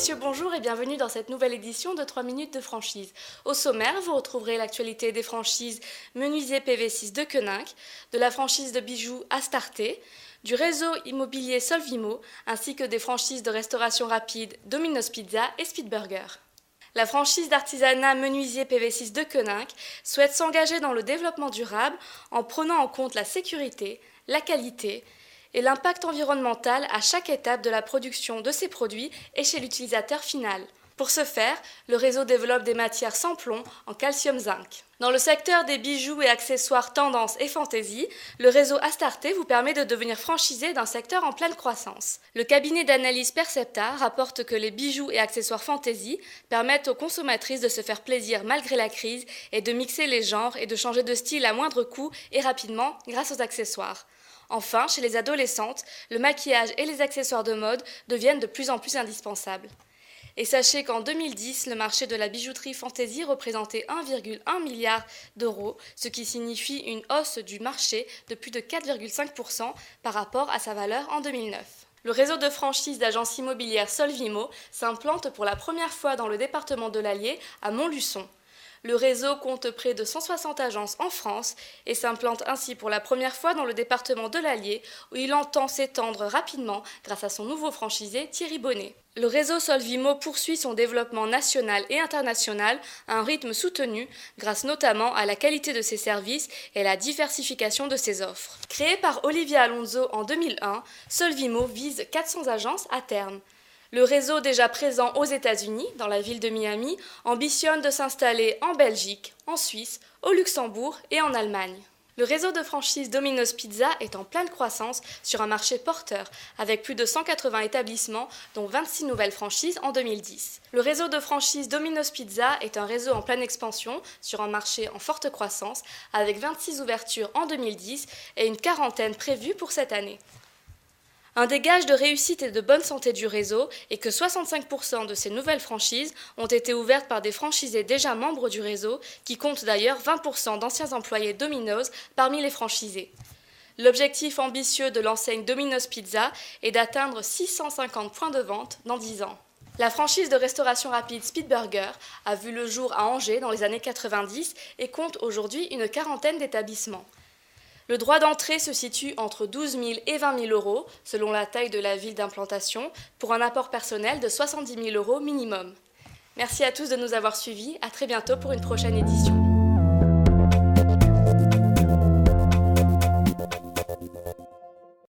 messieurs, bonjour et bienvenue dans cette nouvelle édition de 3 minutes de franchise. Au sommaire, vous retrouverez l'actualité des franchises Menuisier PV6 de Koninck, de la franchise de bijoux Astarté, du réseau immobilier Solvimo, ainsi que des franchises de restauration rapide Domino's Pizza et Speedburger. La franchise d'artisanat Menuisier PV6 de Koninck souhaite s'engager dans le développement durable en prenant en compte la sécurité, la qualité et l'impact environnemental à chaque étape de la production de ses produits et chez l'utilisateur final. Pour ce faire, le réseau développe des matières sans plomb en calcium-zinc. Dans le secteur des bijoux et accessoires tendance et fantaisie, le réseau Astarté vous permet de devenir franchisé d'un secteur en pleine croissance. Le cabinet d'analyse Percepta rapporte que les bijoux et accessoires fantaisie permettent aux consommatrices de se faire plaisir malgré la crise et de mixer les genres et de changer de style à moindre coût et rapidement grâce aux accessoires. Enfin, chez les adolescentes, le maquillage et les accessoires de mode deviennent de plus en plus indispensables. Et sachez qu'en 2010, le marché de la bijouterie fantaisie représentait 1,1 milliard d'euros, ce qui signifie une hausse du marché de plus de 4,5% par rapport à sa valeur en 2009. Le réseau de franchise d'agences immobilières Solvimo s'implante pour la première fois dans le département de l'Allier, à Montluçon. Le réseau compte près de 160 agences en France et s'implante ainsi pour la première fois dans le département de l'Allier où il entend s'étendre rapidement grâce à son nouveau franchisé Thierry Bonnet. Le réseau Solvimo poursuit son développement national et international à un rythme soutenu grâce notamment à la qualité de ses services et à la diversification de ses offres. Créé par Olivier Alonso en 2001, Solvimo vise 400 agences à terme. Le réseau déjà présent aux États-Unis, dans la ville de Miami, ambitionne de s'installer en Belgique, en Suisse, au Luxembourg et en Allemagne. Le réseau de franchise Domino's Pizza est en pleine croissance sur un marché porteur, avec plus de 180 établissements, dont 26 nouvelles franchises en 2010. Le réseau de franchise Domino's Pizza est un réseau en pleine expansion sur un marché en forte croissance, avec 26 ouvertures en 2010 et une quarantaine prévues pour cette année. Un des gages de réussite et de bonne santé du réseau est que 65% de ces nouvelles franchises ont été ouvertes par des franchisés déjà membres du réseau, qui comptent d'ailleurs 20% d'anciens employés Domino's parmi les franchisés. L'objectif ambitieux de l'enseigne Domino's Pizza est d'atteindre 650 points de vente dans 10 ans. La franchise de restauration rapide Speedburger a vu le jour à Angers dans les années 90 et compte aujourd'hui une quarantaine d'établissements. Le droit d'entrée se situe entre 12 000 et 20 000 euros, selon la taille de la ville d'implantation, pour un apport personnel de 70 000 euros minimum. Merci à tous de nous avoir suivis, à très bientôt pour une prochaine édition.